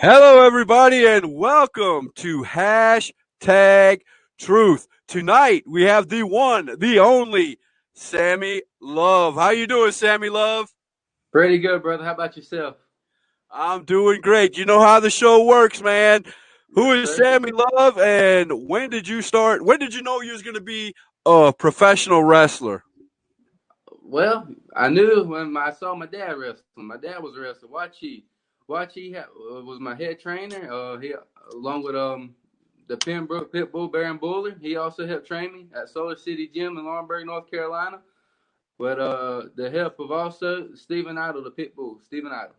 Hello, everybody, and welcome to Hashtag Truth. Tonight, we have the one, the only, Sammy Love. How you doing, Sammy Love? Pretty good, brother. How about yourself? I'm doing great. You know how the show works, man. Who Yes, is sir. Sammy Love, and when did you start? When did you know you was going to be a professional wrestler? Well, I knew when I saw my dad wrestling. My dad was a wrestler. Was my head trainer. He along with the Pembroke Pitbull Baron Buller. He also helped train me at Solar City Gym in Lawrenceburg, North Carolina. With the help of also Stephen Idol, the Pitbull, Stephen Idol.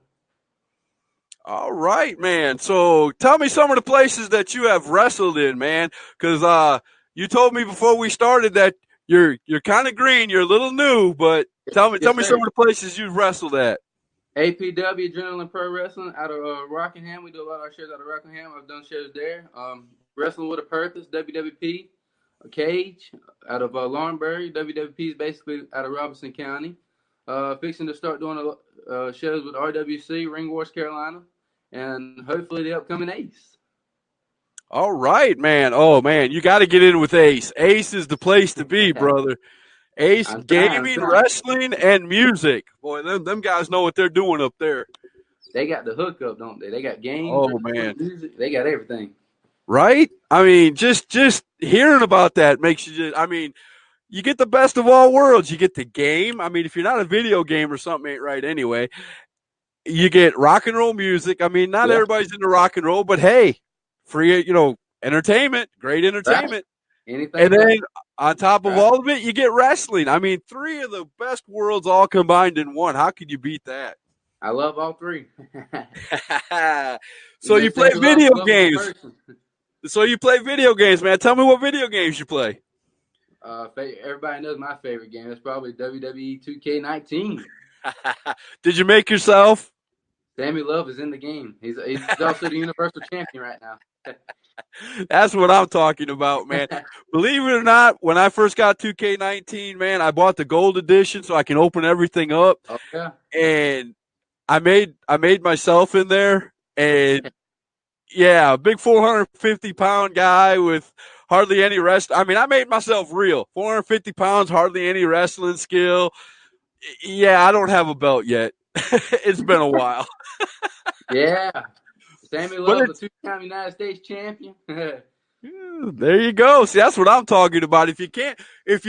All right, man. So tell me some of the places that you have wrestled in, man. Because you told me before we started that you're kind of green, you're a little new, but tell Yes, me some sir. of the places you've wrestled at. APW Adrenaline Pro Wrestling out of Rockingham. We do a lot of our shows out of Rockingham. I've done shows there. Wrestling with a Purpose, WWP, a Cage out of Laurinburg. WWP is basically out of Robinson County. Fixing to start doing shows with RWC, Ring Wars Carolina, and hopefully the upcoming Ace. All right, man. Oh man, you got to get in with Ace. Ace is the place to be, brother. Ace I'm trying. I'm gaming, trying. wrestling, and music. Boy, them guys know what they're doing up there. They got the hookup, don't they? They got games, Oh wrestling, man. music. They got everything. Right? I mean, just hearing about that makes you just. I mean, you get the best of all worlds. You get the game. I mean, if you're not a video game or something ain't right anyway. You get rock and roll music. I mean, not Yeah. everybody's into rock and roll, but hey, free, entertainment, great Right. entertainment. And Anything but then on top of right. all of it, you get wrestling. I mean, three of the best worlds all combined in one. How could you beat that? I love all three. So you play Sammy Love, video love them in games. person. So you play video games, man. Tell me what video games you play. Everybody knows my favorite game. It's probably WWE 2K19. Did you make yourself? Sammy Love is in the game. He's also the Universal Champion right now. That's what I'm talking about, man. Believe it or not, when I first got 2K19, man, I bought the gold edition so I can open everything up, Oh yeah. and I made myself in there, and yeah, a big 450-pound guy with hardly any rest. I mean, I made myself real. 450 pounds, hardly any wrestling skill. Yeah, I don't have a belt yet. It's been a while, Yeah. Sammy but Love, the two-time United States champion. there you go. See, that's what I'm talking about. If you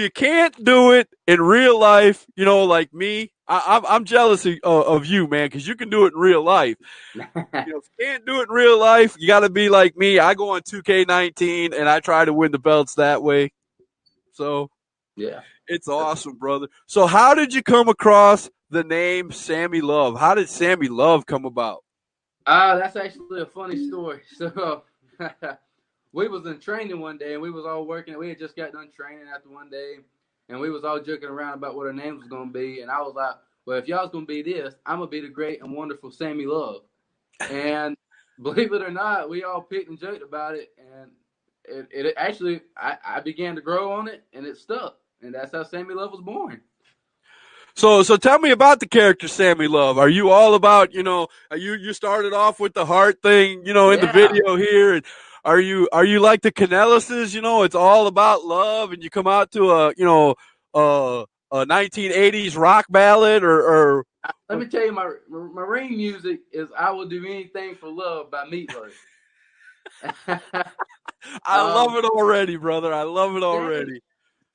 can't do it in real life, like me, I'm jealous of you, man, because you can do it in real life. If you can't do it in real life, you got to be like me. I go on 2K19 and I try to win the belts that way. So Yeah. it's awesome, brother. So how did you come across the name Sammy Love? How did Sammy Love come about? That's actually a funny story. So we was in training one day and we was all working. We had just got done training after one day and we was all joking around about what our names was gonna be. And I was like, well, if y'all's gonna be this, I'm gonna be the great and wonderful Sammy Love. And believe it or not, we all picked and joked about it, and it actually I began to grow on it, and it stuck, and that's how Sammy Love was born. So tell me about the character Sammy Love. Are you all about, you started off with the heart thing, in the Yeah, video here, and are you like the Canellises, it's all about love, and you come out to a 1980s rock ballad or let me tell you, my marine music is "I Will Do Anything for Love" by Meatloaf. I love um, it already, brother. I love it Sammy already.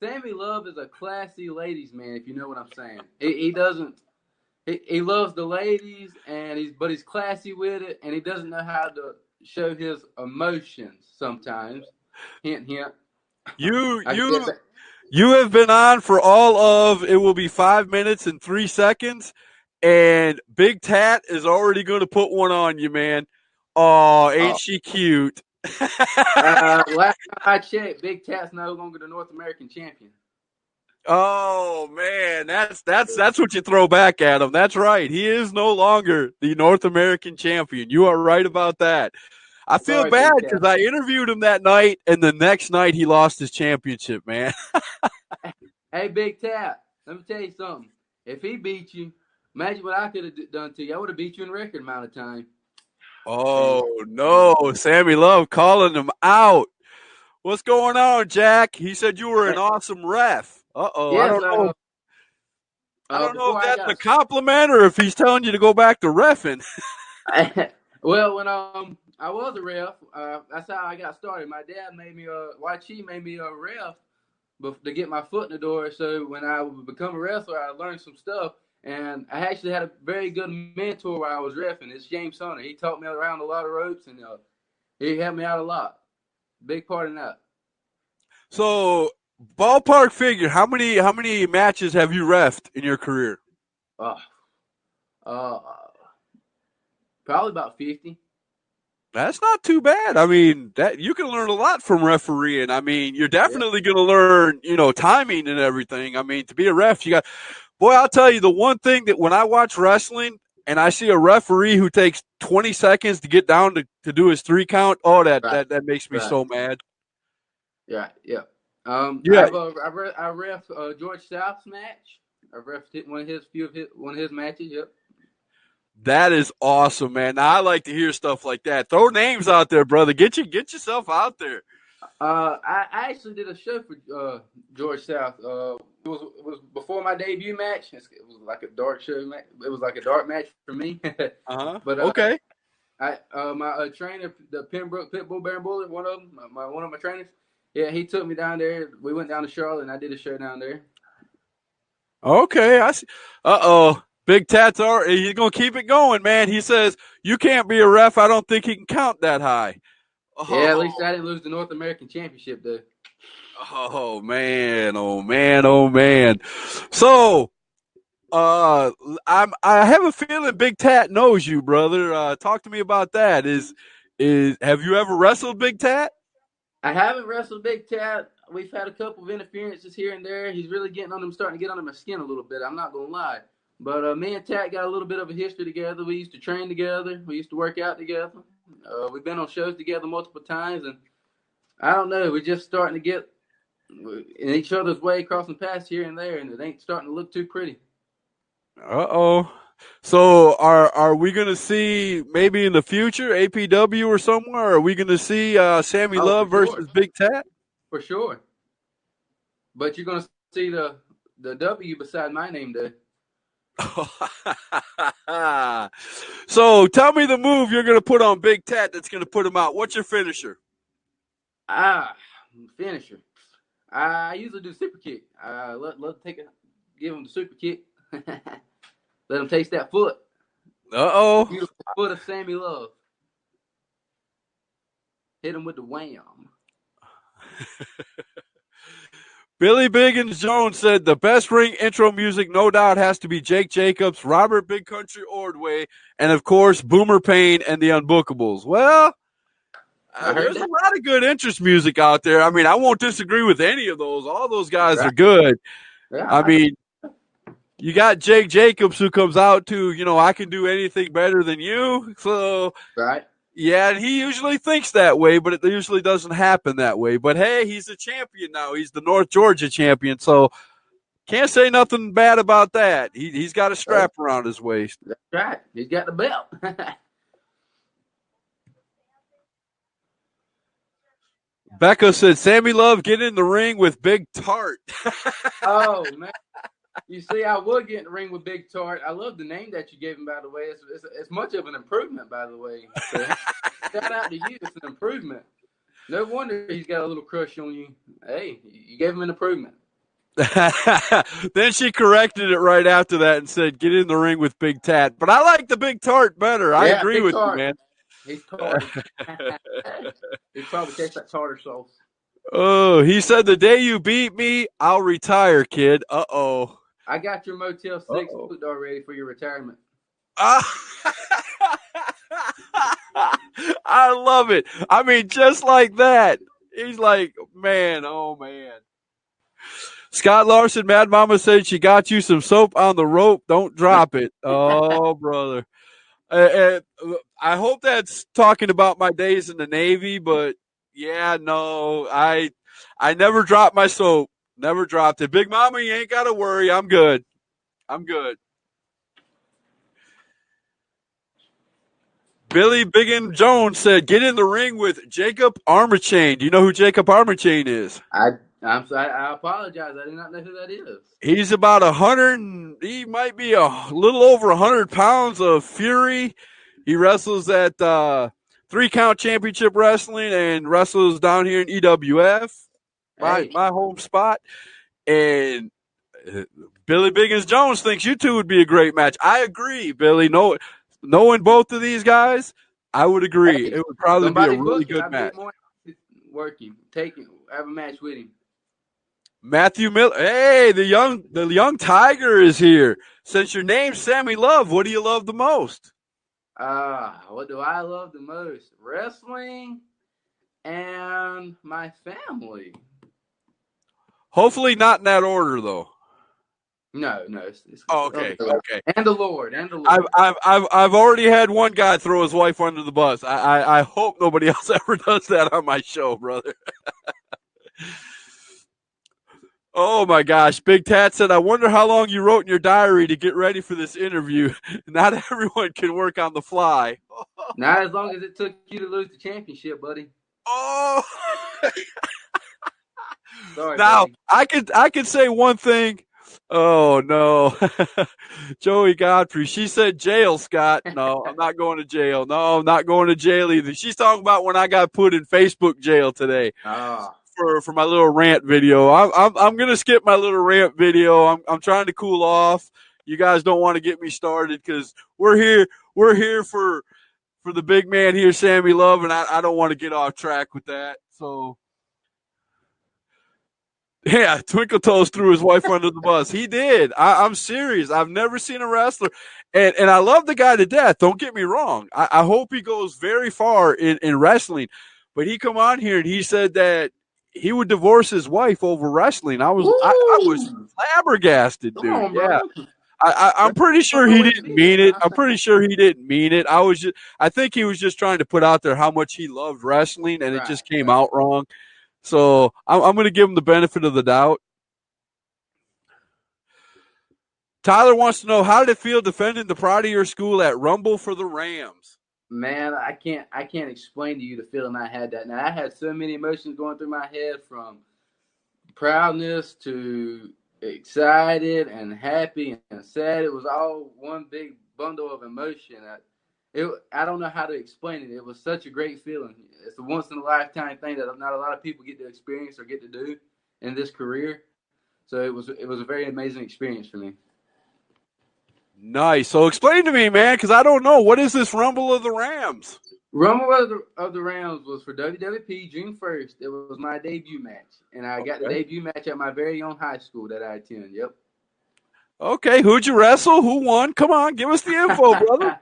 Sammy Love is a classy ladies man, if you know what I'm saying. He doesn't. He loves the ladies, and he's classy with it, and he doesn't know how to show his emotions sometimes. Hint, hint. You I get you that. you have been on for all of it will be 5 minutes and 3 seconds, and Big Tat is already going to put one on you, man. Oh, ain't Oh, she cute? last time I checked, Big Cat's no longer the North American champion. Oh man, that's what you throw back at him. That's right. He is no longer the North American champion. You are right about that. I feel Sorry, bad Big because Cat. I interviewed him that night, and the next night he lost his championship, man. Hey, Big Cat, let me tell you something. If he beat you, imagine what I could have done to you. I would have beat you in record amount of time. And Oh no, Sammy Love calling him out. What's going on, Jack? He said you were an awesome ref. Uh-oh. I yes, don't know. I don't know if before I that's a got compliment or if he's telling you to go back to refing. well, when I was a ref, that's how I got started. My dad made me YG made me a ref to get my foot in the door. So when I would become a wrestler, I learned some stuff. And I actually had a very good mentor while I was refing. It's James Hunter. He taught me around a lot of ropes, and he helped me out a lot. Big part in that. So, ballpark figure, how many matches have you refed in your career? Uh, uh, Probably about 50. That's not too bad. I mean, that you can learn a lot from refereeing. I mean, you're Yeah. definitely going to learn, timing and everything. I mean, to be a ref, you got boy, I'll tell you the one thing that when I watch wrestling and I see a referee who takes 20 seconds to get down to do his 3 count, oh, that Right. that that makes me Right. so mad. Yeah. Yeah. Yeah, I ref George South's match. I ref one of his matches. Yep. that is awesome, man. Now, I like to hear stuff like that. Throw names out there, brother. Get yourself out there. I actually did a show for George South. It was before my debut match. It was like a dark show. It was like a dark match for me. Uh huh. But Okay. I my trainer, the Pembroke Pitbull Baron Bullet, one of them, one of my trainers. Yeah, he took me down there. We went down to Charlotte, and I did a show down there. Okay. I see. Uh oh. Big Tats are he's gonna keep it going, man. He says you can't be a ref. I don't think he can count that high. Yeah, at Oh, least I didn't lose the North American Championship though. oh man, oh man, oh man. So I have a feeling Big Tat knows you, brother. Talk to me about that. Is have you ever wrestled Big Tat? I haven't wrestled Big Tat. We've had a couple of interferences here and there. He's really starting to get under my skin a little bit. I'm not gonna lie. But me and Tat got a little bit of a history together. We used to train together. We used to work out together. We've been on shows together multiple times, and I don't know. We're just starting to get in each other's way, crossing paths here and there, and it ain't starting to look too pretty. Uh oh. So are we gonna see maybe in the future APW or somewhere? Are we gonna see Sammy Oh, for Love sure, versus Big Tat? for sure. But you're gonna see the W beside my name, though. So tell me the move you're gonna put on Big Tat that's gonna put him out. What's your finisher? Ah, finisher. I usually do super kick. Give him the super kick. Let him taste that foot. Uh The oh. beautiful foot of Sammy Love. Hit him with the wham. Billy Biggins Jones said the best ring intro music, no doubt, has to be Jake Jacobs, Robert Big Country Ordway, and of course Boomer Payne and the Unbookables. Well, I heard there's a that. lot of good interest music out there. I mean, I won't disagree with any of those. All those guys are Right. good. I Yeah. mean, you got Jake Jacobs who comes out to, I can do anything better than you. So, Right. yeah, and he usually thinks that way, but it usually doesn't happen that way. But hey, he's a champion now. He's the North Georgia champion. So, can't say nothing bad about that. He's got a Oh, strap around his waist. that's right. He's got the belt. Becca said, Sammy Love, get in the ring with Big Tart. Oh man. You see, I would get in the ring with Big Tart. I love the name that you gave him, by the way. It's much of an improvement, by the way. So, shout out to you. It's an improvement. No wonder he's got a little crush on you. Hey, you gave him an improvement. Then she corrected it right after that and said, get in the ring with Big Tat. But I like the Big Tart better. I Yeah, agree Big with you, Tart. man. He's tarty. He probably tastes like tartar sauce. Oh, he said, the day you beat me, I'll retire, kid. Uh-oh. I got your Motel 6 Uh-oh. booked already for your retirement. I love it. I mean, just like that. He's like, man, oh, man. Scott Larson, Mad Mama said she got you some soap on the rope. Don't drop it. Oh, brother. I hope that's talking about my days in the Navy, but yeah, no, I never dropped my soap. Never dropped it. Big Mama, you ain't got to worry. I'm good. I'm good. Billy Biggin Jones said, "Get in the ring with Jacob Armachain." Do you know who Jacob Armachain is? I'm sorry. I apologize. I do not know who that is. He's about 100. He might be a little over 100 pounds of fury. He wrestles at 3 Count Championship Wrestling and wrestles down here in EWF, Hey, my home spot. And Billy Biggins Jones thinks you two would be a great match. I agree, Billy. No, knowing both of these guys, I would agree. hey, It would probably be a somebody really book him. good I'd be match. more working. Take him. Have a match with him. Matthew Miller. Hey, the young tiger is here. Since your name's Sammy Love, what do you love the most? What do I love the most? Wrestling and my family. Hopefully not in that order, though. No, Oh, okay, okay. And the Lord, and the I've, Lord. I've, I've, I've already had one guy throw his wife under the bus. I hope nobody else ever does that on my show, brother. Oh my gosh. Big Tat said, I wonder how long you wrote in your diary to get ready for this interview. Not everyone can work on the fly. Not as long as it took you to lose the championship, buddy. Oh, Sorry, now buddy. I could say one thing. Oh no. Joey Godfrey. She said jail, Scott. No, I'm not going to jail. No, I'm not going to jail either. She's talking about when I got put in Facebook jail today Ah, for my little rant video. I'm gonna skip my little rant video. I'm trying to cool off. You guys don't want to get me started because we're here for the big man here, Sammy Love, and I don't want to get off track with that. So yeah, Twinkle Toes threw his wife under the bus. He did. I'm serious. I've never seen a wrestler, and I love the guy to death. Don't get me wrong. I hope he goes very far in wrestling. But he come on here and he said that he would divorce his wife over wrestling. I was woo! flabbergasted, Come dude. on, Yeah. brother. I'm pretty Don't sure know he what it didn't is. mean it. I I'm say, pretty sure he didn't mean it. I think he was just trying to put out there how much he loved wrestling, and it right, just came right. out wrong. So I'm going to give him the benefit of the doubt. Tyler wants to know, how did it feel defending the pride of your school at Rumble for the Rams? Man, I can't explain to you the feeling I had that night. I had so many emotions going through my head, from proudness to excited and happy and sad. It was all one big bundle of emotion. I don't know how to explain it. It was such a great feeling. It's a once in a lifetime thing that not a lot of people get to experience or get to do in this career. So it was a very amazing experience for me. Nice. So explain to me, man, because I don't know. What is this Rumble of the Rams? Rumble of the Rams was for WWP June 1st. It was my debut match, and I got the Okay. debut match at my very own high school that I attend. Yep. Okay. Who'd you wrestle? Who won? Come on, give us the info, brother.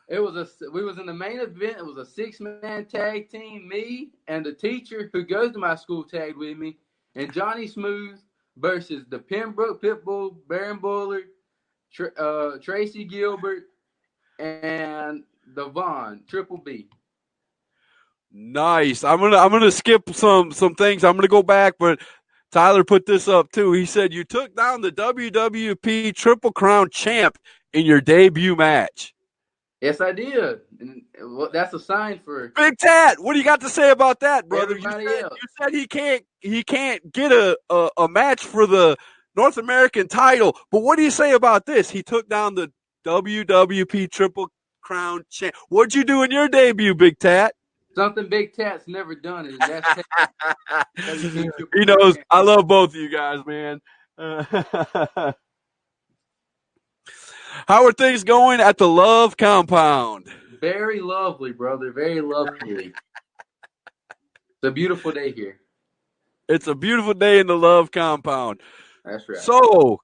We was in the main event. It was a 6-man tag team. Me and the teacher who goes to my school tagged with me, and Johnny Smooth versus the Pembroke Pitbull, Baron Buller, Tracy Gilbert, and the Vaughn Triple B. Nice. I'm gonna skip some things. I'm gonna go back, but Tyler put this up too. He said you took down the WWP Triple Crown champ in your debut match. Yes, I did. And that's a sign for Big Tat, what do you got to say about that, brother? You everybody said else. you said he can't get a match for the North American title, but what do you say about this? He took down the WWP Triple Crown champ. What'd you do in your debut, Big Tat? Something Big Tat's never done, and that's WP Triple He Crown knows champ. I love both of you guys, man. How are things going at the Love Compound? Very lovely, brother. Very lovely. It's a beautiful day here. It's a beautiful day in the Love Compound. That's right. So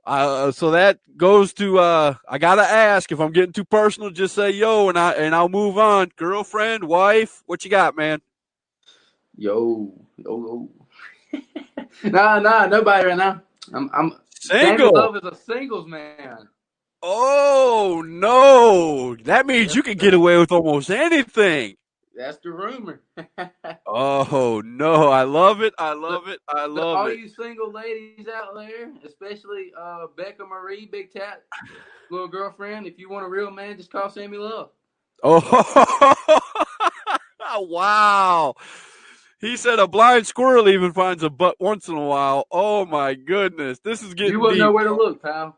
that goes to I gotta ask, if I'm getting too personal, just say yo, and I'll move on. Girlfriend, wife, what you got, man? Yo, yo, yo. Nah, nobody right now. I'm Sammy Single. Love is a singles man. Oh no, that means Yes, you can get sir. away with almost anything. That's the rumor. Oh no, I love it. I So, love it. I so love all it. you single ladies out there, especially Becca Marie, Big Tat, little girlfriend, if you want a real man, just call Sammy Love. Oh, wow. He said a blind squirrel even finds a butt once in a while. Oh my goodness. This is You getting wouldn't know deep. where to look, pal.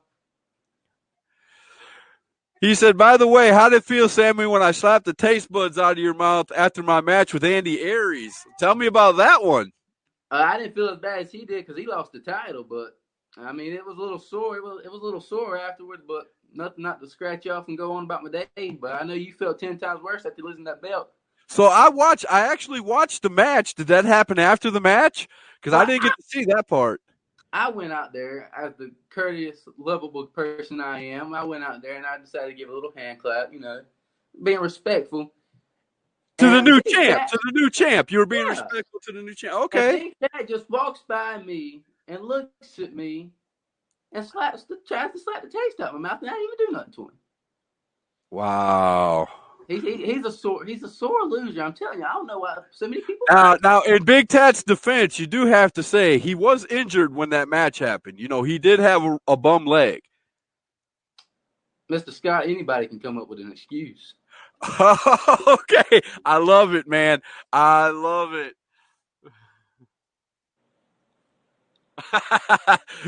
He said, by the way, how did it feel, Sammy, when I slapped the taste buds out of your mouth after my match with Andy Aries? Tell me about that one. I didn't feel as bad as he did because he lost the title, but I mean, it was a little sore. It was a little sore afterwards, but nothing not to scratch off and go on about my day. But I know you felt 10 times worse after losing that belt. So I actually watched the match. Did that happen after the match? Because I Well, didn't get to see that part. I went out there as the courteous, lovable person I am. I went out there and I decided to give a little hand clap, being respectful. To the And new Big champ, Cat, to the new champ. You were being yeah, respectful to the new champ. and Okay. Big Cat just walks by me and looks at me and tries to slap the taste out of my mouth, and I didn't even do nothing to him. Wow. He's a sore loser. I'm telling you, I don't know why so many people Now, in Big Tat's defense, you do have to say he was injured when that match happened. You know, he did have a bum leg. Mr. Scott, anybody can come up with an excuse. Okay. I love it, man. I love it.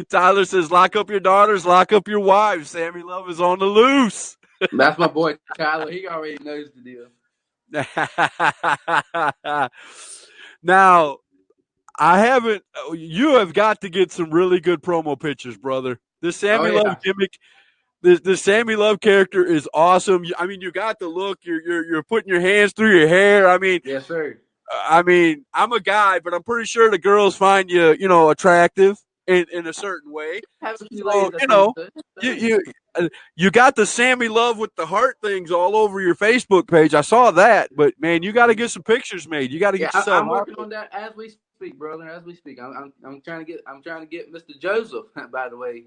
Tyler says, lock up your daughters, lock up your wives. Sammy Love is on the loose. That's my boy Tyler. He already knows the deal. Now, I haven't. You have got to get some really good promo pictures, brother. This Oh Sammy Love yeah. gimmick, this Sammy Love character is awesome. I mean, you got the look. You're putting your hands through your hair. Yes, sir. I'm a guy, but I'm pretty sure the girls find you, attractive in a certain way. Have a few So, ladies I think so. you you you got the Sammy Love with the heart things all over your Facebook page. I saw that, but man, you got to get some pictures made. You got to Yeah, get yourself I'm out working there. on that as we speak, brother. As we speak, I'm trying to get Mr. Joseph. By the way,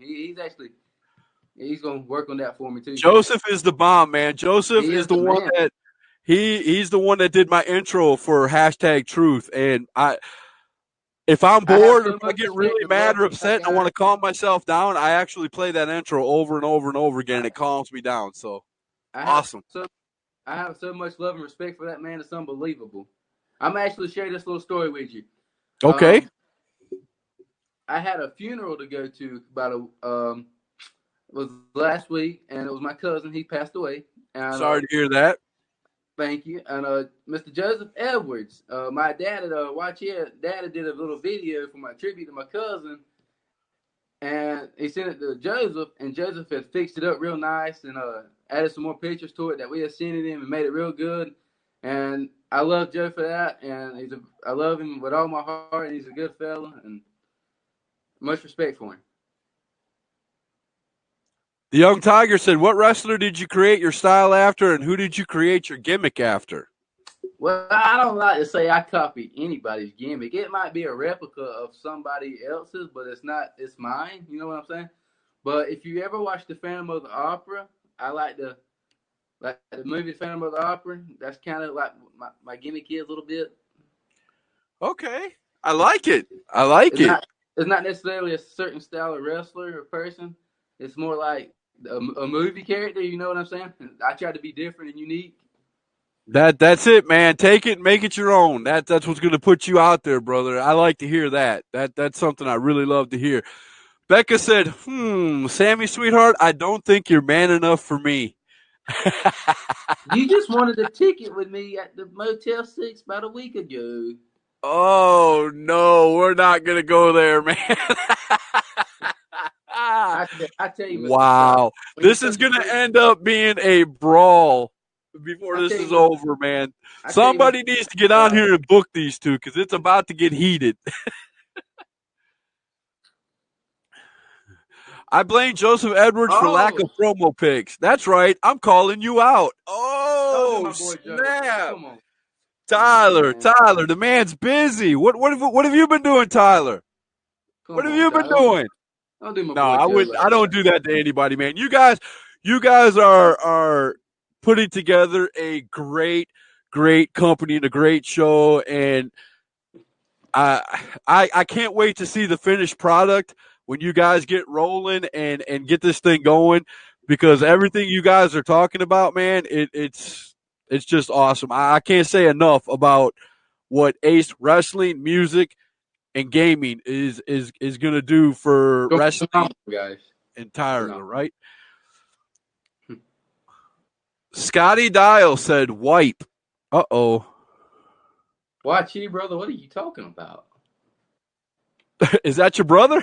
he's gonna work on that for me too. Joseph is the bomb, man. Joseph He is is the the one man. that he's the one that did my intro for hashtag truth. And if I'm I have bored or so if I much get respect really and mad love or for that upset and I want guy. to calm myself down, I actually play that intro over and over and over again and I, it calms me down. So I have awesome. so I have so much love and respect for that man. It's unbelievable. I'm actually share this little story with you. Okay. Um, I had a funeral to go to about it was last week, and it was my cousin. He passed away, and Sorry to hear that. thank you. And Mr. Joseph Edwards, my dad watch here. Dad did a little video for my tribute to my cousin, and he sent it to Joseph, and Joseph had fixed it up real nice and added some more pictures to it that we had sent him and made it real good. And I love Joe for that, and I love him with all my heart, and he's a good fella, and much respect for him. The young tiger said, what wrestler did you create your style after and who did you create your gimmick after? Well, I don't like to say I copy anybody's gimmick. It might be a replica of somebody else's, but it's not. It's mine. You know what I'm saying? But if you ever watch the Phantom of the Opera, I like the movie Phantom of the Opera. That's kind of like my gimmick is a little bit. Okay. I like it. I like It's it. not it's not necessarily a certain style of wrestler or person. It's more like a movie character. You know what I'm saying? I try to be different and unique. That's it, man. Take it and make it your own. That's what's gonna put you out there, brother. I like to hear that. That's something I really love to hear. Becca said, Sammy, sweetheart, I don't think you're man enough for me. You just wanted a ticket with me at the Motel 6 about a week ago. Oh no, we're not gonna go there, man. I tell you, Mr. Scott, Wow. when you're This is such a gonna great, end up being a brawl before I this tell you, is Mr. over, man. I tell you, Mr. Somebody needs to get on Scott. here and book these two because it's about to get heated. I blame Joseph Edwards for lack Oh, of promo picks. That's right. I'm calling you out. don't do Oh, my boy Joe. snap. Come on, Tyler, man. Tyler, the man's busy. What have you been doing, Tyler? What Come have on, you been Tyler. doing? Don't do my No, boy I Joe would. like I don't that. do that to anybody, man. You guys are putting together a great company and a great show, and I can't wait to see the finished product when you guys get rolling and get this thing going because everything you guys are talking about, man, it's It's just awesome. I can't say enough about what Ace Wrestling, music, and gaming is going to do for wrestling Phenomenal, guys. entirely, Phenomenal. right? Scotty Dial said wipe. Uh-oh. Watch you, brother. What are you talking about? Is that your brother?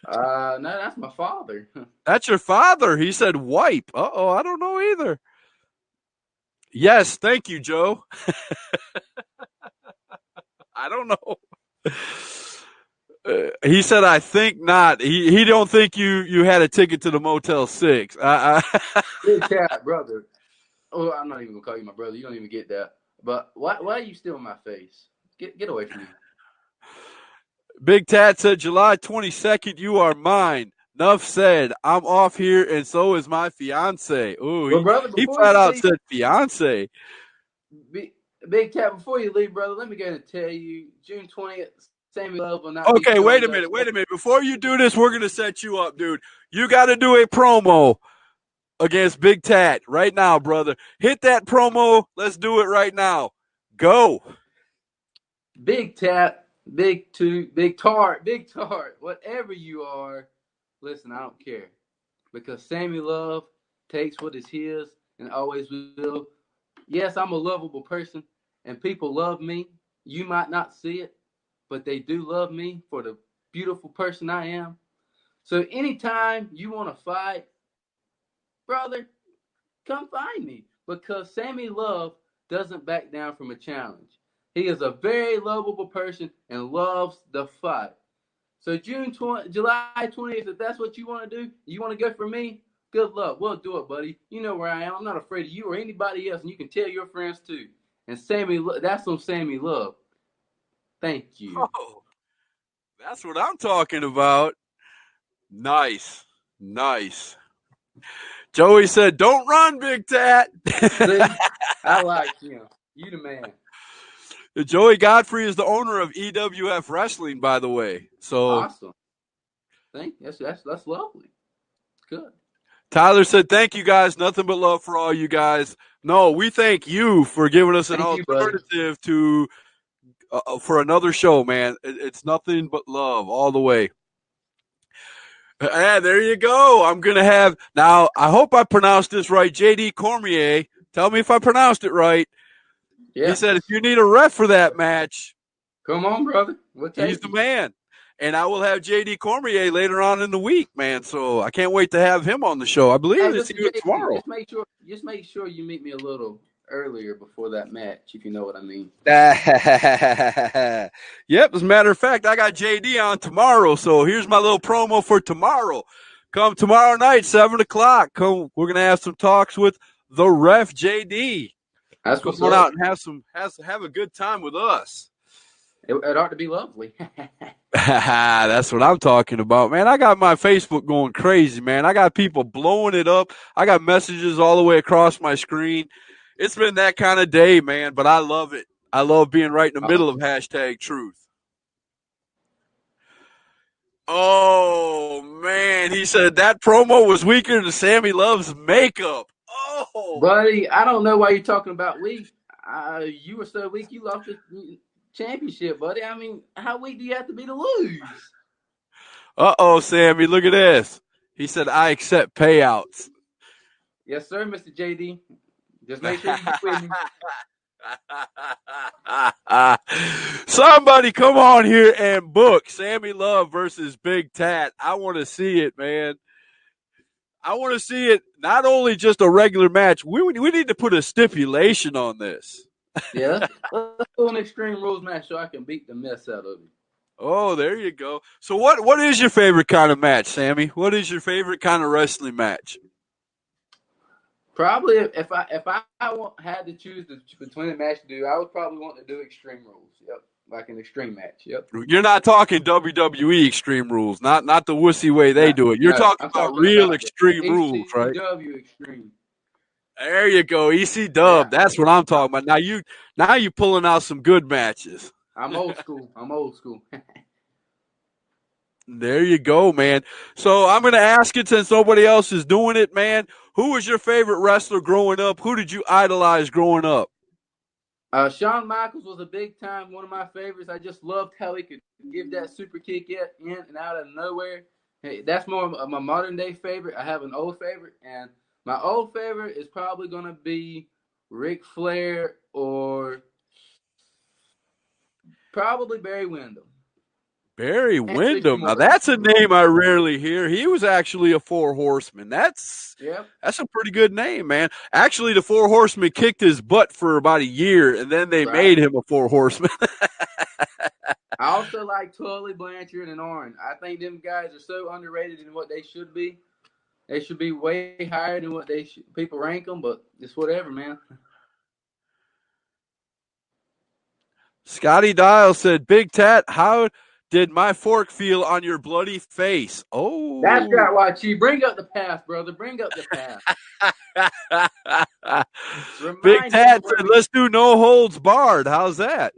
No, that's my father. That's your father. He said wipe. Uh-oh, I don't know either. Yes, thank you, Joe. I don't know. He said, "I think not." He don't think you had a ticket to the Motel 6. Big cat, brother. Oh, I'm not even gonna call you my brother. You don't even get that. But why are you still in my face? Get away from me. Big Tat said, "July 22nd, you are mine." Nuff said, "I'm off here, and so is my fiance." Ooh, But brother, he before flat you out leave, said fiance. big cat, before you leave, brother, let me go and tell you, June 20th, Sammy Love will not be Okay, showing wait a up. minute, wait a minute. Before you do this, we're gonna set you up, dude. You got to do a promo against Big Tat right now, brother. Hit that promo. Let's do it right now. Go. Big Tap, Big Two, Big Tart, whatever you are, listen, I don't care. Because Sammy Love takes what is his and always will. Yes, I'm a lovable person, and people love me. You might not see it, but they do love me for the beautiful person I am. So anytime you want to fight, brother, come find me. Because Sammy Love doesn't back down from a challenge. He is a very lovable person and loves the fight. So July 20th, if that's what you want to do, you want to go for me, good luck. We'll do it, buddy. You know where I am. I'm not afraid of you or anybody else, and you can tell your friends too. And Sammy, that's on Sammy Love. Thank you. Oh, that's what I'm talking about. Nice. Nice. Joey said, "Don't run, Big Tat." See, I like him. You the man. Joey Godfrey is the owner of EWF Wrestling, by the way. So Awesome. Thank you. That's lovely. Good. Tyler said, "Thank you guys. Nothing but love for all you guys." No, we thank you for giving us an Thank you, buddy. alternative to for another show, man. It's nothing but love all the way. And there you go. I'm gonna have now. I hope I pronounced this right. JD Cormier. Tell me if I pronounced it right. He Yes. said, "If you need a ref for that match, Come on, brother. We'll he's take the you. man." And I will have JD Cormier later on in the week, man. So I can't wait to have him on the show. I believe Hey, it's Mr. even JD, tomorrow. just make sure you meet me a little earlier before that match, if you know what I mean. Yep. As a matter of fact, I got JD on tomorrow. So here's my little promo for tomorrow. Come tomorrow night, 7 o'clock. Come. We're gonna have some talks with the ref JD. That's Come what's on up. out and have a good time with us. It ought to be lovely. That's what I'm talking about, man. I got my Facebook going crazy, man. I got people blowing it up. I got messages all the way across my screen. It's been that kind of day, man, but I love it. I love being right in the middle of hashtag truth. Oh, man. He said that promo was weaker than Sammy Love's makeup. Oh. Buddy, I don't know why you're talking about weak. You were so weak you lost the championship, buddy. I mean, how weak do you have to be to lose? Uh-oh, Sammy. Look at this. He said, "I accept payouts." Yes, sir, Mr. JD. Just make sure you get with me. Somebody come on here and book Sammy Love versus Big Tat. I want to see it, man. I want to see it. Not only just a regular match. We need to put a stipulation on this. Yeah, let's do an Extreme Rules match so I can beat the mess out of you. Oh, there you go. So what is your favorite kind of match, Sammy? What is your favorite kind of wrestling match? Probably if I had to choose between the match to do, I would probably want to do Extreme Rules. Yep, like an extreme match. Yep. You're not talking WWE Extreme Rules, not the wussy way they No, do it. You're no, talking I'm about talking real about Extreme the Rules, right? ECW Extreme. There you go, EC Yeah, Dub. That's what I'm talking about. Now you pulling out some good matches. I'm old school. I'm old school. There you go, man. So I'm going to ask it since nobody else is doing it, man. Who was your favorite wrestler growing up? Who did you idolize growing up? Shawn Michaels was a big time one of my favorites. I just loved how he could give that super kick in and out of nowhere. Hey, that's more of my modern day favorite. I have an old favorite, and my old favorite is probably gonna be Ric Flair or probably Barry Windham. Barry Can't say Windham. Now more. that's a name I rarely hear. He was actually a four horseman. Yep. That's a pretty good name, man. Actually, the four horsemen kicked his butt for about a year, and then they Right. made him a four horseman. I also like Tully Blanchard and Arn. I think them guys are so underrated in what they should be. They should be way higher than what people rank them, but it's whatever, man. Scotty Dial said, "Big Tat, how did my fork feel on your bloody face?" That's Oh. right, Wachi. Bring up the past, brother. Bring up the past. Big Remind him Tat of where said, we. "Let's do no holds barred." How's that?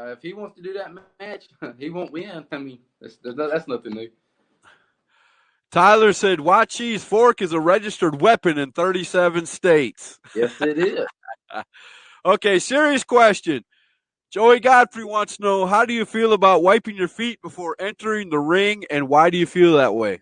If he wants to do that match, he won't win. I mean, that's nothing new. Tyler said, Wachi's fork is a registered weapon in 37 states. Yes, it is. Okay, serious question. Joey Godfrey wants to know, how do you feel about wiping your feet before entering the ring, and why do you feel that way?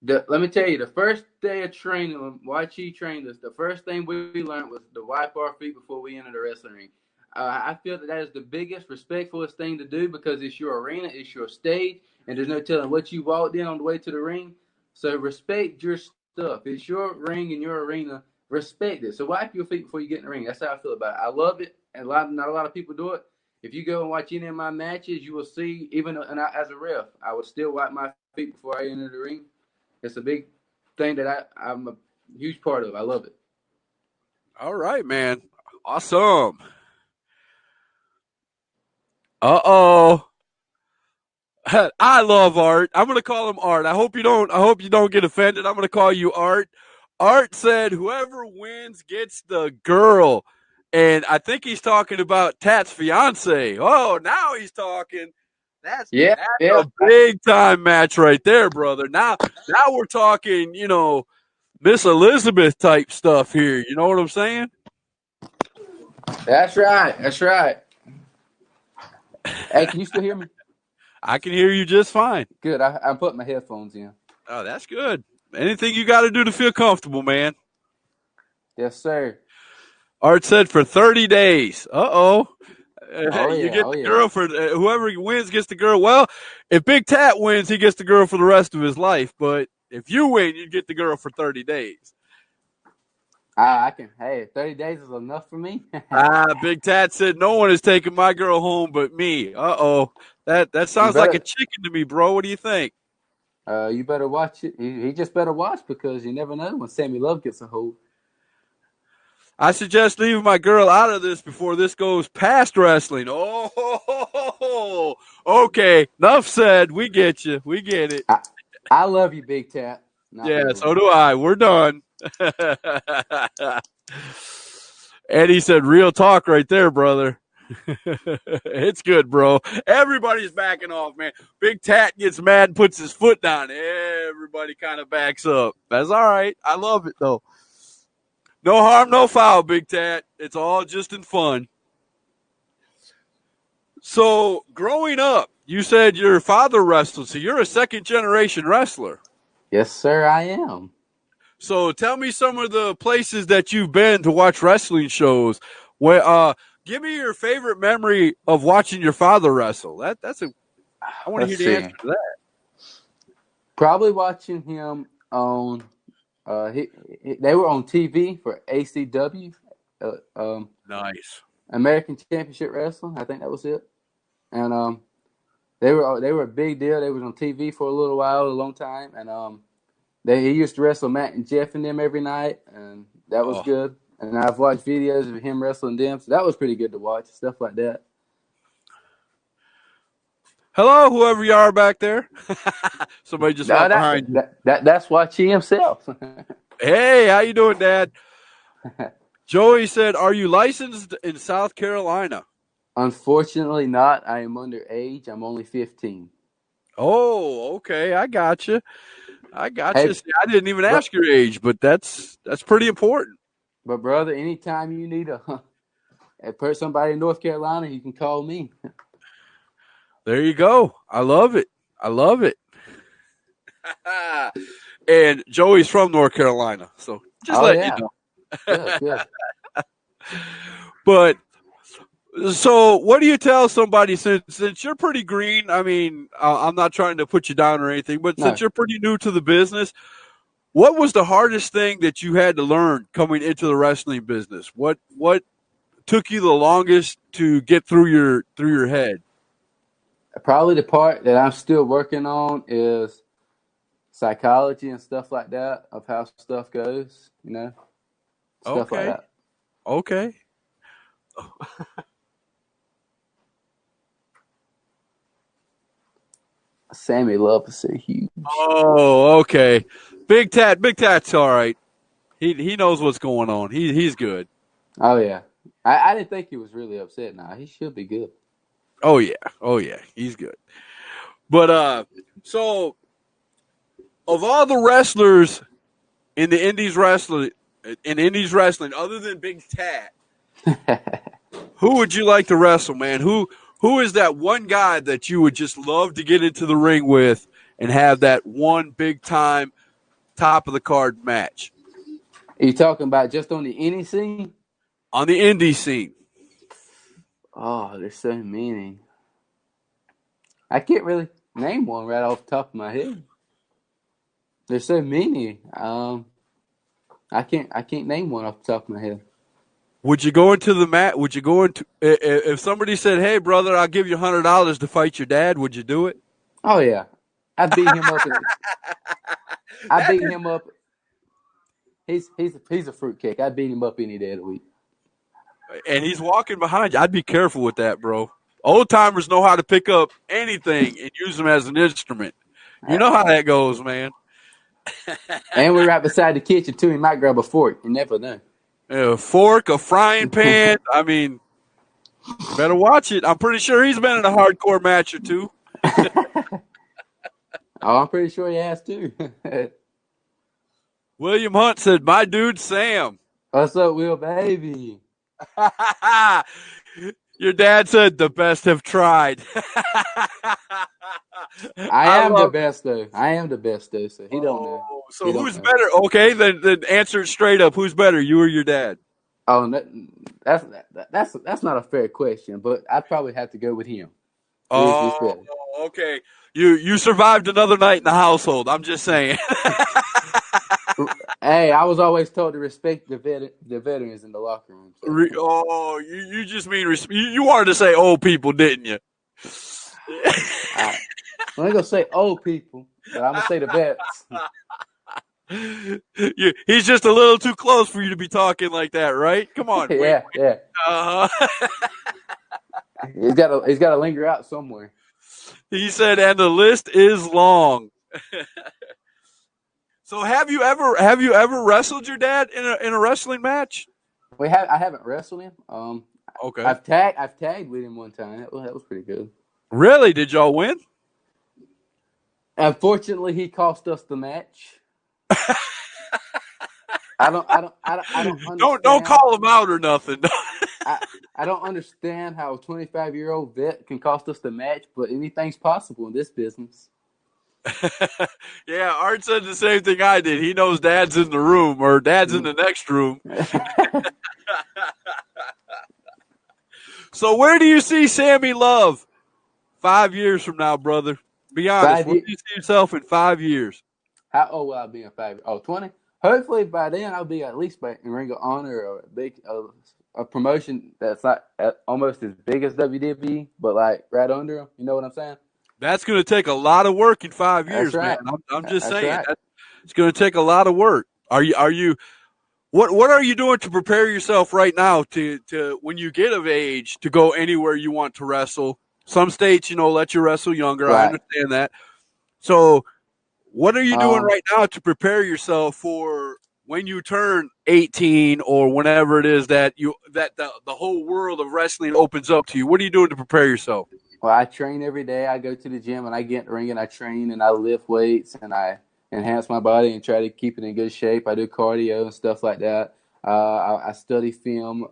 Let me tell you, the first day of training, when Wachi trained us, the first thing we learned was to wipe our feet before we enter the wrestling ring. I feel that is the biggest, respectfulest thing to do because it's your arena, it's your stage, and there's no telling what you walked in on the way to the ring. So respect your stuff. It's your ring and your arena. Respect it. So wipe your feet before you get in the ring. That's how I feel about it. I love it, and not a lot of people do it. If you go and watch any of my matches, you will see, even as a ref, I would still wipe my feet before I enter the ring. It's a big thing that I'm a huge part of. I love it. All right, man. Awesome. Uh-oh. I love Art. I'm gonna call him Art. I hope you don't get offended. I'm gonna call you Art. Art said whoever wins gets the girl. And I think he's talking about Tat's fiance. Oh, now he's talking. Yeah, That's yeah. a big time match right there, brother. Now we're talking, Miss Elizabeth type stuff here. You know what I'm saying? That's right. That's right. Hey, can you still hear me? I can hear you just fine. Good. I'm putting my headphones in. Oh, that's good. Anything you got to do to feel comfortable, man. Yes, sir. Art said for 30 days. Uh-oh. Oh You yeah. get Oh the yeah. girl for whoever wins gets the girl. Well, if Big Tat wins, he gets the girl for the rest of his life. But if you win, you get the girl for 30 days. I can. Hey, 30 days is enough for me. Big Tat said no one is taking my girl home but me. Uh-oh. That You sounds like a better. chicken to me, bro. What do you think? You better watch it. He just better watch because you never know when Sammy Love gets a hold. I suggest leaving my girl out of this before this goes past wrestling. Oh, okay. Enough said. We get you. We get it. I love you, Big Tat. Not Yeah, really. so do I. We're done. Eddie said, real talk right there, brother. It's good, bro. Everybody's backing off, man. Big Tat gets mad and puts his foot down. Everybody kind of backs up. That's all right. I love it, though. No harm, no foul, Big Tat. It's all just in fun. So, growing up, you said your father wrestled, so you're a second generation wrestler. Yes, sir. I am. So, tell me some of the places that you've been to watch wrestling shows. Give me your favorite memory of watching your father wrestle. I want to Let's hear the see. answer to that. Probably watching him on. They were on TV for ACW, Nice. American Championship Wrestling. I think that was it. And they were a big deal. They was on TV for a little while, a long time, and he used to wrestle Matt and Jeff and them every night, and that was Oh. good. And I've watched videos of him wrestling them, so that was pretty good to watch. Stuff like that. Hello, whoever you are back there. Somebody just No, walked behind you. that's Wachi himself. Hey, how you doing, Dad? Joey said, are you licensed in South Carolina? Unfortunately, not. I am underage. I'm only 15. Oh, okay. I got you. I got you. Hey, See, I didn't even but ask your age, but that's pretty important. brother, anytime you need somebody in North Carolina, you can call me. There you go. I love it. I love it. And Joey's from North Carolina, so just Oh letting you yeah, know. good, good. But so, what do you tell somebody since you're pretty green? I mean, I'm not trying to put you down or anything, but since No, you're pretty new to the business, what was the hardest thing that you had to learn coming into the wrestling business? What took you the longest to get through your head? probably the part that I'm still working on is psychology and stuff like that of how stuff goes. Stuff like Okay, that. okay. Sammy Love is so huge. Oh, okay. Big Tat's all right. He knows what's going on. He's good. Oh yeah, I didn't think he was really upset. Now he should be good. Oh yeah, he's good. But so of all the wrestlers in the Indies wrestling, other than Big Tat, who would you like to wrestle, man? Who is that one guy that you would just love to get into the ring with and have that one big time top of the card match Are you talking about just on the indie scene? on the indie scene? Oh, there's so many. I can't really name one right off the top of my head. There's so many. I can't name one off the top of my head. Would you go into the mat? Would you go into if somebody said, "Hey, brother, I'll give you $100 to fight your dad"? Would you do it? Oh yeah, I beat him up. I That beat him up. He's a fruitcake. I beat him up any day of the week. and he's walking behind you. I'd be careful with that, bro. Old timers know how to pick up anything and use them as an instrument. You know how that goes, man. And we're right beside the kitchen too. He might grab a fork. You never know. A fork, a frying pan. I mean, you better watch it. I'm pretty sure he's been in a hardcore match or two. Oh, I'm pretty sure he has too. William Hunt said, "My dude Sam." What's up, Will, baby? Your dad said the best have tried. I I am the love. best though. I am the best though. So he don't know. Oh, He so don't who's know. better? Okay, then answer it straight up. Who's better, you or your dad? Oh, that's not a fair question. But I'd probably have to go with him. He's Oh, better. okay. You survived another night in the household. I'm just saying. Hey, I was always told to respect the veterans in the locker room. So Oh, you just mean you wanted to say old people, didn't you? I, I'm not gonna say old people, but I'm gonna say the vets. He's just a little too close for you to be talking like that, right? Come on, wait. Yeah, yeah. Uh-huh. He's got to linger out somewhere. He said, and the list is long. So have you ever wrestled your dad in a wrestling match? I haven't wrestled him. Okay. I've tagged with him one time. That was pretty good. Really? Did y'all win? Unfortunately, he cost us the match. I don't Don't understand. call him out or nothing. I don't understand how a 25-year-old vet can cost us the match, but anything's possible in this business. Yeah, Art said the same thing I did. He knows Dad's in the room or Dad's in Mm. the next room. So where do you see Sammy Love 5 years from now, brother? Be honest. Five Where years. do you see yourself in 5 years? How old will I be in 5 years? Oh, 20? Hopefully by then I'll be at least by in Ring of Honor or a promotion that's not almost as big as WWE, but like right under them. You know what I'm saying? That's going to take a lot of work in five That's years, man. right. I'm just That's saying right. that it's going to take a lot of work. Are you what are you doing to prepare yourself right now to when you get of age to go anywhere you want to wrestle? Some states, let you wrestle younger. I Right. understand that. So, what are you doing Um, right now to prepare yourself for when you turn 18 or whenever it is that the whole world of wrestling opens up to you? What are you doing to prepare yourself? Well, I train every day. I go to the gym and I get in the ring and I train and I lift weights and I enhance my body and try to keep it in good shape. I do cardio and stuff like that. I study film,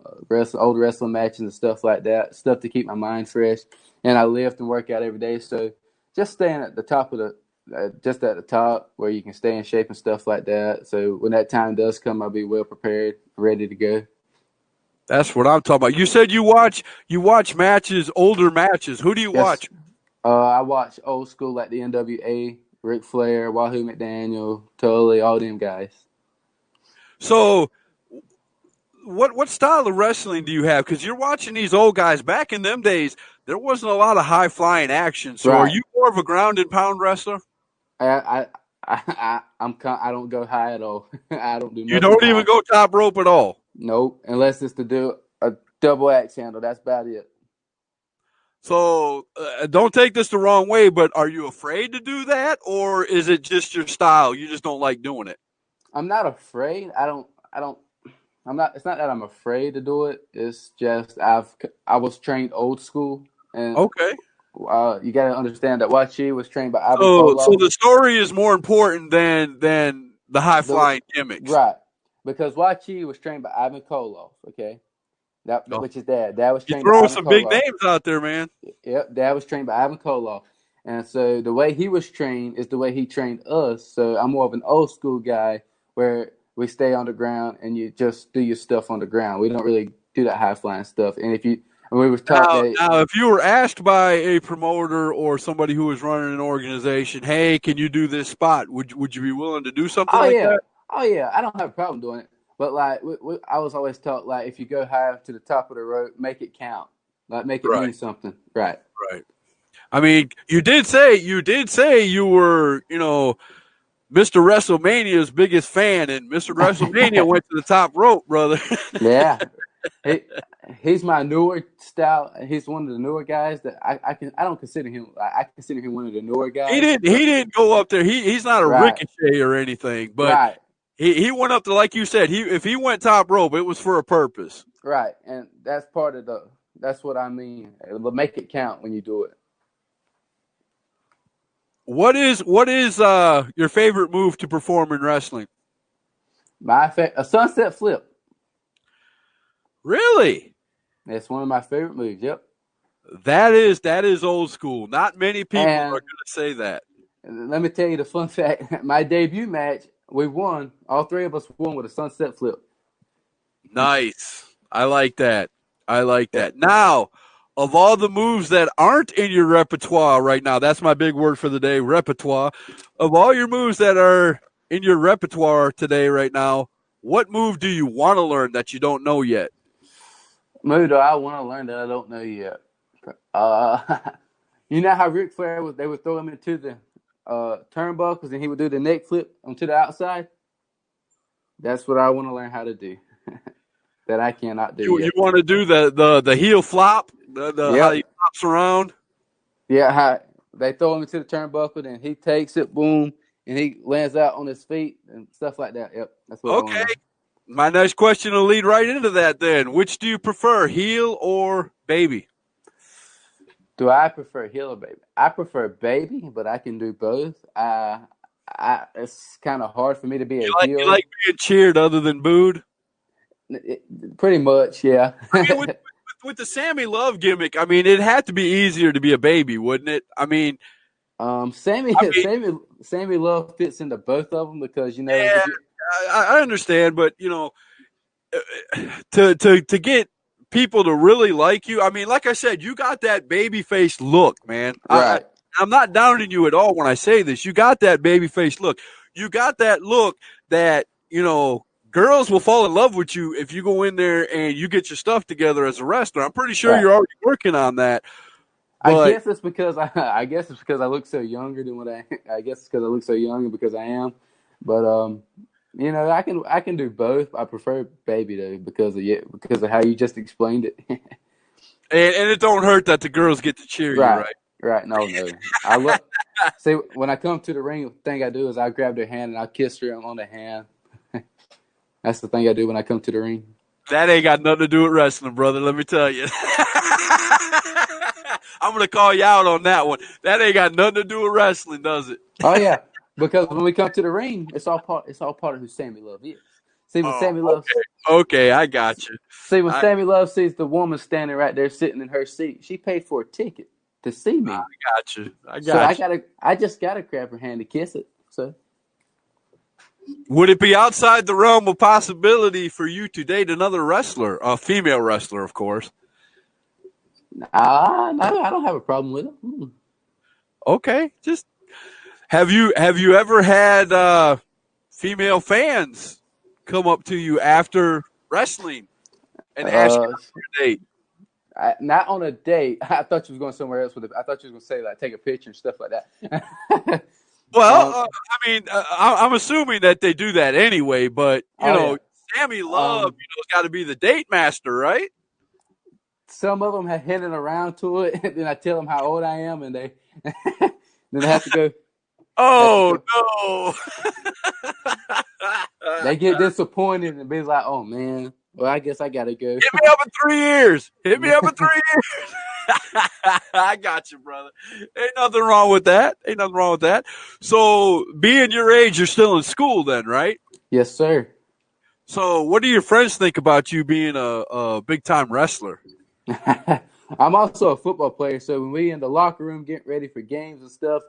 old wrestling matches and stuff like that, stuff to keep my mind fresh. And I lift and work out every day. So just staying at the top of just at the top where you can stay in shape and stuff like that. So when that time does come, I'll be well prepared, ready to go. That's what I'm talking about. You said you watch matches, older matches. Who do you Yes, watch? I watch old school like the NWA, Ric Flair, Wahoo McDaniel, Tully, all them guys. So what style of wrestling do you have? Because you're watching these old guys. Back in them days, there wasn't a lot of high flying action. So are Right. you more of a ground and pound wrestler? I don't go high at all. I don't do You nothing don't even high. go top rope at all. Nope. Unless it's to do a double axe handle. That's about it. So don't take this the wrong way, but are you afraid to do that, or is it just your style? You just don't like doing it. I'm not afraid. I'm not. It's not that I'm afraid to do it. It's just I was trained old school, and Okay. you got to understand that Wachi was trained by Ivan So Koloff. the story is more important than the high The flying gimmicks. right because Wachi was trained by Ivan Koloff. Okay, Oh, which is dad. Dad was you're trained by throwing Ivan some big Koloff. names out there, man. Yep, Dad was trained by Ivan Koloff. And so the way he was trained is the way he trained us. So I'm more of an old school guy where we stay on the ground and you just do your stuff on the ground. We don't really do that high flying stuff. And we were taught Now, that, now, if you were asked by a promoter or somebody who was running an organization, "Hey, can you do this spot?" Would you be willing to do something oh like yeah, that? oh yeah, I don't have a problem doing it. But like, I was always taught like if you go high to the top of the rope, make it count, like make it Right, mean something, right? right. I mean, you did say you were, Mr. WrestleMania's biggest fan, and Mr. WrestleMania went to the top rope, brother. Yeah, he he's my newer style. He's one of the newer guys that I don't consider him. I consider him one of the newer he guys. didn't he didn't go up there. He's not a Right, Ricochet or anything, but right, he went up there like you said. If he went top rope, it was for a purpose. right, and that's part of the. That's what I mean. Make it count when you do it. What is your favorite move to perform in wrestling? A sunset flip. Really? That's one of my favorite moves. Yep. That is old school. Not many people are And going to say that. let me tell you the fun fact. My debut match, we won. All three of us won with a sunset flip. Nice. I like that. I like Yep. that. Now, of all the moves that aren't in your repertoire right now, that's my big word for the day, repertoire. Of all your moves that are in your repertoire today, right now, what move do you want to learn that you don't know yet? Move that I want to learn that I don't know yet. Uh, you know how Ric Flair was? They would throw him into the turnbuckles, and he would do the neck flip onto the outside. That's what I want to learn how to do. That I cannot do You yet. want to do the heel flop, the how he Yep. flops around? Yeah. How they throw him into the turnbuckle, and he takes it, boom, and he lands out on his feet and stuff like that. Yep. That's what I want to Okay. learn. My next question will lead right into that then. Which do you prefer, heel or baby? Do I prefer heel or baby? I prefer baby, but I can do both. It's kind of hard for me to be a You heel. like being cheered other than booed? Pretty much, yeah. I mean, with the Sammy Love gimmick, I mean, it had to be easier to be a baby, wouldn't it? Sammy, I mean, Sammy Love fits into both of them because yeah, I understand, but to get people to really like you, I mean, like I said, you got that baby face look, man. right, I'm not downing you at all when I say this. You got that baby face look. You got that look that girls will fall in love with you if you go in there and you get your stuff together as a wrestler. I'm pretty sure right. you're already working on that, I but guess it's because I guess it's because I look so younger than what I guess it's because I look so young and because I am, but I can do both. I prefer baby though because of how you just explained it. and it don't hurt that the girls get to cheer you, Right, right? right. No. I look. See, when I come to the ring, the thing I do is I grab their hand and I kiss her on the hand. That's the thing I do when I come to the ring. That ain't got nothing to do with wrestling, brother. Let me tell you. I'm gonna call you out on that one. That ain't got nothing to do with wrestling, does it? Oh yeah, because when we come to the ring, it's all part. It's all part of who Sammy Love is. See when Oh, Sammy Love, okay, I got you. see when I, Sammy Love sees the woman standing right there sitting in her seat, she paid for a ticket to see I me. got you. I So got you. I just gotta grab her hand to kiss it. So Would it be outside the realm of possibility for you to date another wrestler, a female wrestler, of course? no, I don't have a problem with it. Okay, just have you ever had female fans come up to you after wrestling and ask you Uh, out for a date? not on a date. I thought you was going somewhere else with it. I thought you was gonna say like take a picture and stuff like that. Well, um, I mean, I'm assuming that they do that anyway, but oh yeah. Sammy Love, Um, got to be the date master, right? some of them have hinted around to it. Then I tell them how old I am, and they then they have to go. They have to Oh go. no! They get disappointed and be like, "Oh man, well I guess I gotta go." Hit me up in 3 years. Hit me up in 3 years. I got you, brother. Ain't nothing wrong with that. Ain't nothing wrong with that. So, being your age, you're still in school then, right? Yes, sir. So, what do your friends think about you being a big time wrestler? I'm also a football player, so when we in the locker room getting ready for games and stuff,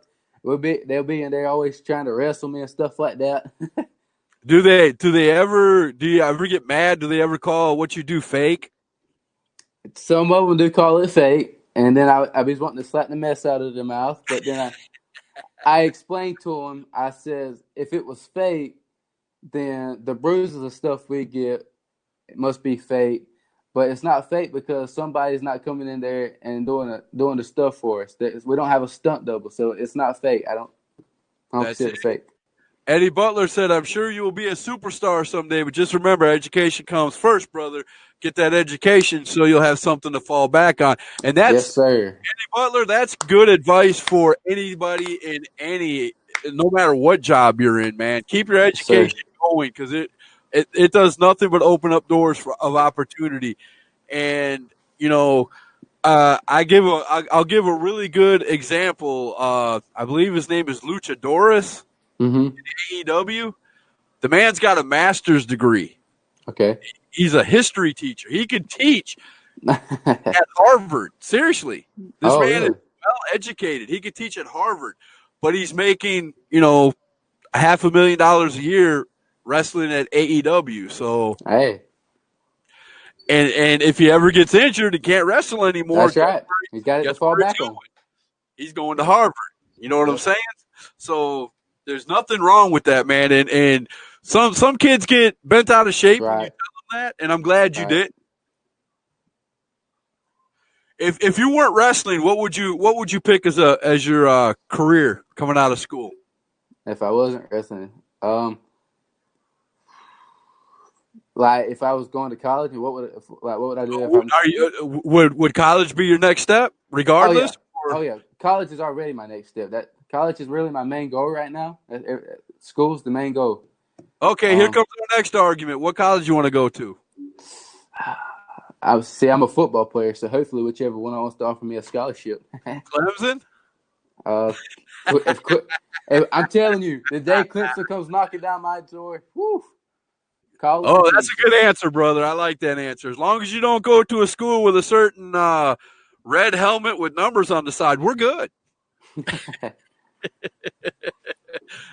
they'll be in there always trying to wrestle me and stuff like that. Do you ever get mad? Do they ever call what you do fake? Some of them do call it fake, and then I was wanting to slap the mess out of their mouth, but then I explained to them. I says if it was fake, then the bruises and stuff we get it must be fake. But it's not fake because somebody's not coming in there and doing the stuff for us. We don't have a stunt double, so it's not fake. I don't That's consider it. it fake. Eddie Butler said, I'm sure you will be a superstar someday, but just remember, education comes first, brother. Get that education so you'll have something to fall back on. And Yes, that's, sir. Eddie Butler, that's good advice for anybody in no matter what job you're in, man. Keep your Yes, sir. education going because it does nothing but open up doors of opportunity. And, I'll give a really good example. I believe his name is Luchadorus. Mm-hmm. AEW. The man's got a master's degree. Okay. He's a history teacher. He could teach at Harvard. Seriously, this Oh, man is really? well educated. He could teach at Harvard, but he's making $500,000 a year wrestling at AEW. So, Hey, and if he ever gets injured and can't wrestle anymore, that's right. He's got it to guess fall where he's back going? on. He's going to Harvard. You know what I'm Yep. saying? So there's nothing wrong with that, man. And some kids get bent out of That's shape when you right. tell them that, and I'm glad you Right. did. If you weren't wrestling, what would you pick as your career coming out of school? If I wasn't wrestling, um, like if I was going to college, what would I do if I'm? Are you would college be your next step, Oh regardless? yeah, Or oh yeah. College is already my next step. That college is really my main goal right now. School's the main goal. okay, here Um, comes our next argument. What college you want to go to? I see. I'm a football player, so hopefully whichever one wants to offer me a scholarship. Clemson. uh, if, if I'm telling you, the day Clemson comes knocking down my door, whew, call it Oh, in that's a Jesus. good answer, brother. I like that answer. As long as you don't go to a school with a certain red helmet with numbers on the side, we're good.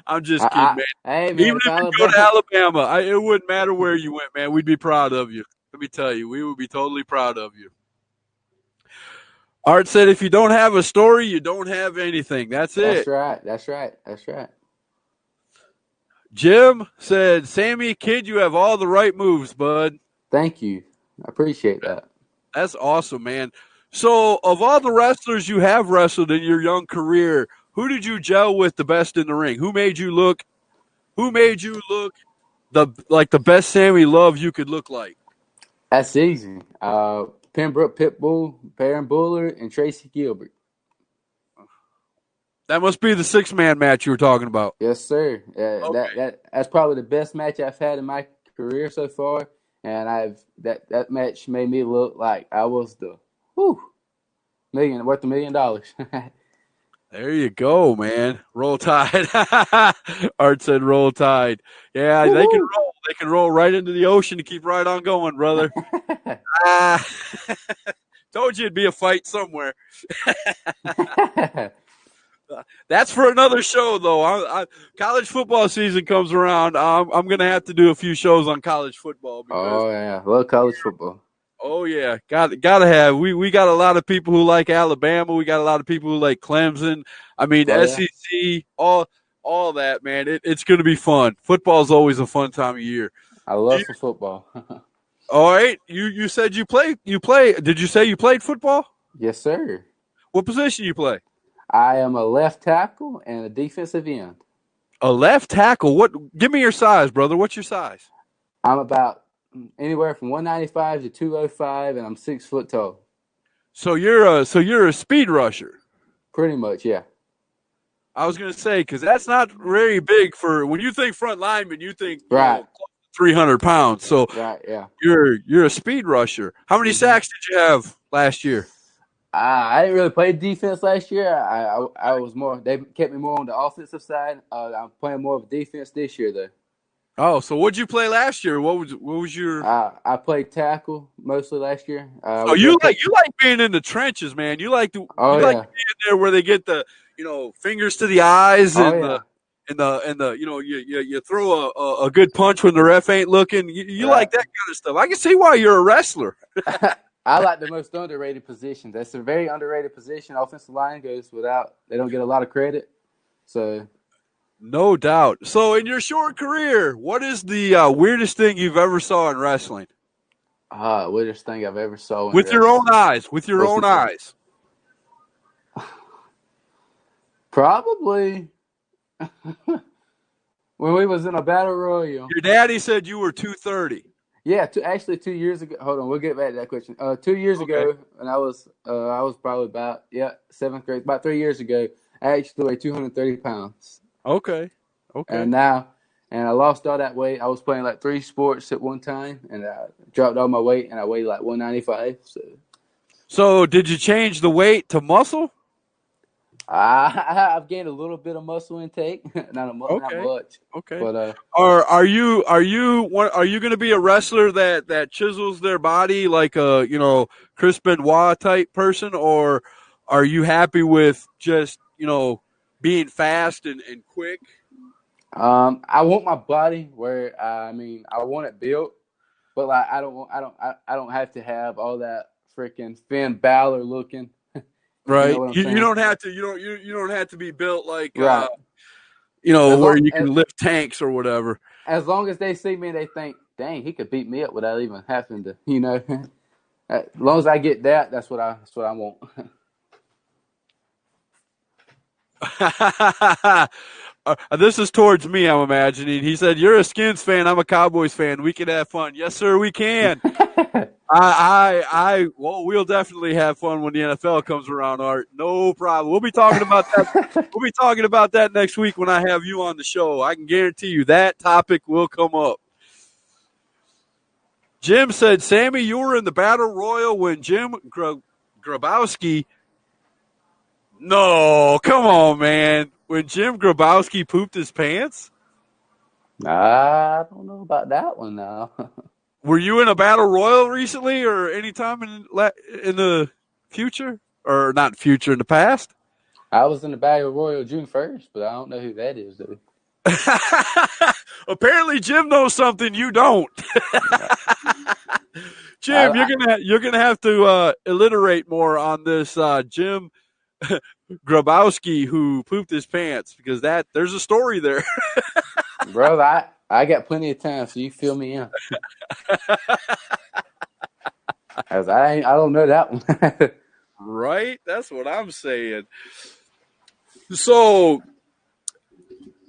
I'm just kidding, man. Hey man, Even if if you go to Alabama, Alabama, it wouldn't matter where you went, man. We'd be proud of you. Let me tell you, we would be totally proud of you. Art said, if you don't have a story, you don't have anything. That's that's it. right, that's right, that's right. Jim said, Sammy, kid, you have all the right moves, bud. Thank you, I appreciate that. That's awesome, man. So, of all the wrestlers you have wrestled in your young career, who did you gel with the best in the ring? Who made you look? Who made you look the best Sammy Love you could look like? That's easy. Pembroke Pitbull, Baron Buller, and Tracy Gilbert. That must be the 6-man match you were talking about. Yes, sir. Okay. That's probably the best match I've had in my career so far, and that match made me look like I was the whew, worth $1 million. There you go, man. Roll Tide. Art said roll tide. Yeah, they can Woo roll. They can roll right into the ocean to keep right on going, brother. Ah, told you it'd be a fight somewhere. That's for another show, though. College football season comes around. I'm going to have to do a few shows on college football because, Oh yeah, love college football. oh yeah, gotta have. We got a lot of people who like Alabama. We got a lot of people who like Clemson. I mean, Oh yeah, SEC, all that, man. It's going to be fun. Football's always a fun time of year. I love some football. All right, you said you play. Did you say you played football? Yes, sir. What position you play? I am a left tackle and a defensive end. A left tackle. What? Give me your size, brother. What's your size? I'm about anywhere from 195 to 205, and I'm 6 foot tall. So you're a speed rusher. Pretty much, yeah. I was gonna say because that's not very big for when you think front lineman, you think Right. 300 pounds. So Right, yeah. you're a speed rusher. How many sacks did you have last year? I didn't really play defense last year. I was more. They kept me more on the offensive side. I'm playing more of defense this year, though. Oh, so what'd you play last year? What was your? I played tackle mostly last year. Oh, you like being in the trenches, man. You like Oh being yeah. in there where they get the fingers to the eyes Oh and yeah. the you throw a good punch when the ref ain't looking. You Right. like that kind of stuff. I can see why you're a wrestler. I like the most underrated position. That's a very underrated position. Offensive line goes without. They don't get a lot of credit. So No doubt. So, in your short career, what is the weirdest thing you've ever saw in wrestling? weirdest thing I've ever saw in With your own wrestling. eyes. With your own eyes. Probably when we was in a battle royal. Your daddy said you were 230. Yeah, actually 2 years ago. Hold on, we'll get back to that question. 2 years ago, and I was probably about 7th grade. About 3 years ago, I actually weighed 230 pounds, Okay. and I lost all that weight. I was playing like 3 sports at one time, and I dropped all my weight, and I weighed like 195. So, did you change the weight to muscle? I've gained a little bit of muscle intake, not Okay. much, Okay. but Are you going to be a wrestler that chisels their body like a Chris Benoit type person, or are you happy with just being fast and quick? I want my body where I want it built, but like I don't have to have all that freaking Finn Balor looking. Right. You know what I'm saying? You don't have to you don't have to be built like Right. where you can lift tanks or whatever. As long as they see me, they think, "Dang, he could beat me up without even having to." As long as I get that, that's what I want. This is towards me, I'm imagining. He said, "You're a Skins fan. I'm a Cowboys fan. We can have fun." Yes, sir, we can. Well, we'll definitely have fun when the NFL comes around, Art. No problem. We'll be talking about that. We'll be talking about that next week when I have you on the show. I can guarantee you that topic will come up. Jim said, "Sammy, you were in the battle royal when Jim Grabowski." No, come on, man. When Jim Grabowski pooped his pants? I don't know about that one now. Were you in a battle royal recently or anytime in the future? Or not future, in the past? I was in the battle royal June 1st, but I don't know who that is, though. Apparently, Jim knows something you don't. Jim, you're gonna have to alliterate more on this Jim Grabowski who pooped his pants because there's a story there. Bro, I got plenty of time, so you fill me in. As I don't know that one. Right? That's what I'm saying. So,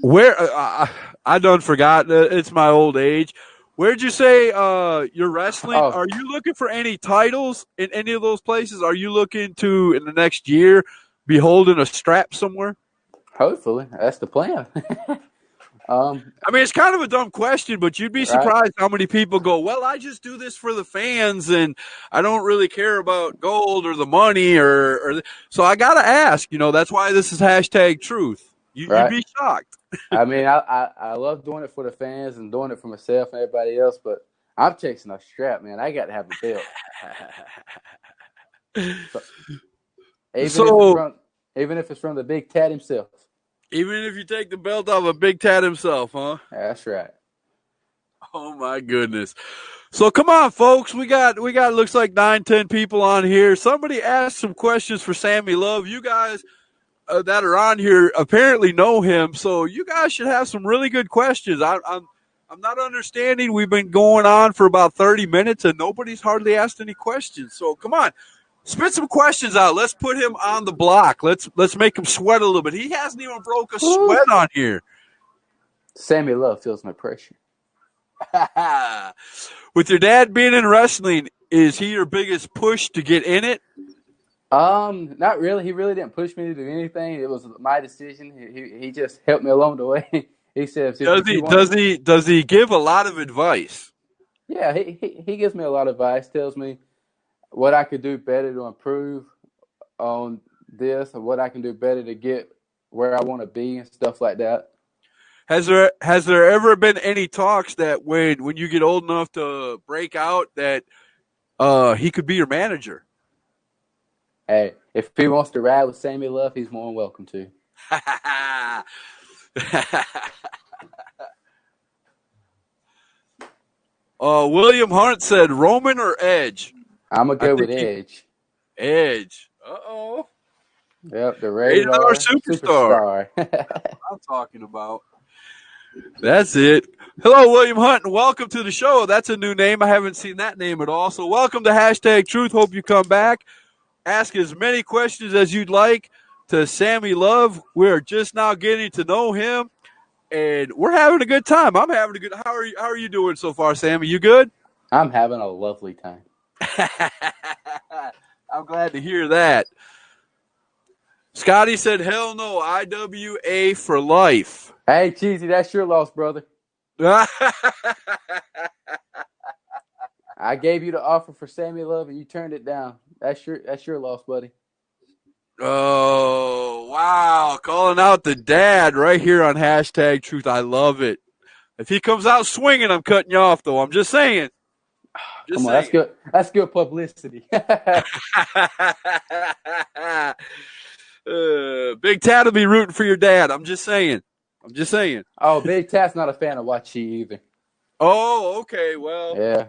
where I done forgot. It's my old age. Where'd you say you're wrestling? Oh. Are you looking for any titles in any of those places? Are you looking to, in the next year, be holding a strap somewhere? Hopefully, that's the plan. I mean, it's kind of a dumb question, but you'd be Right, surprised how many people go, well, I just do this for the fans and I don't really care about gold or the money so I got to ask, that's why this is hashtag truth. You'd right. be shocked. I mean, I love doing it for the fans and doing it for myself and everybody else, but I'm chasing a strap, man. I got to have a belt. So even if it's So from even if it's from the big tat himself. even if you take the belt off of Big Tat himself, huh? That's right. Oh my goodness. So come on, folks. We got looks like 9, 10 people on here. Somebody asked some questions for Sammy Love. You guys that are on here apparently know him, so you guys should have some really good questions. I'm not understanding. We've been going on for about 30 minutes and nobody's hardly asked any questions. So come on, spit some questions out. Let's put him on the block. Let's make him sweat a little bit. He hasn't even broke a Woo. sweat on here. Sammy Love feels no pressure. With your dad being in wrestling, is he your biggest push to get in it? Not really. He really didn't push me to do anything. It was my decision. He just helped me along the way. He said, Does if he you want does to, he does he give a lot of advice? yeah, he gives me a lot of advice, tells me what I could do better to improve on this, or what I can do better to get where I want to be and stuff like that. Has there ever been any talks that when you get old enough to break out that he could be your manager? Hey, if he wants to ride with Sammy Love, he's more than welcome to. William Hunt said Roman or Edge. I'm gonna I go think with Edge. Edge. Uh-oh. Yep, the Rated R radar superstar. superstar. I'm talking about. That's it. Hello, William Hunt, and welcome to the show. That's a new name. I haven't seen that name at all. So welcome to hashtag Truth. Hope you come back. Ask as many questions as you'd like to Sammy Love. We're just now getting to know him, and we're having a good time. I'm having a good. How are you doing so far, Sammy? You good? I'm having a lovely time. I'm glad to hear that. Scotty said, "Hell no, IWA for life." Hey, Cheesy, that's your loss, brother. I gave you the offer for Sammy Love, and you turned it down. That's your loss, buddy. Oh, wow. Calling out the dad right here on hashtag truth. I love it. If he comes out swinging, I'm cutting you off, though. I'm just saying. Just Come on, that's saying. good. That's good publicity. Big Tad will be rooting for your dad. I'm just saying. I'm just saying. Oh, Big Tat's not a fan of Wachi either. Oh, okay. Well, Yeah.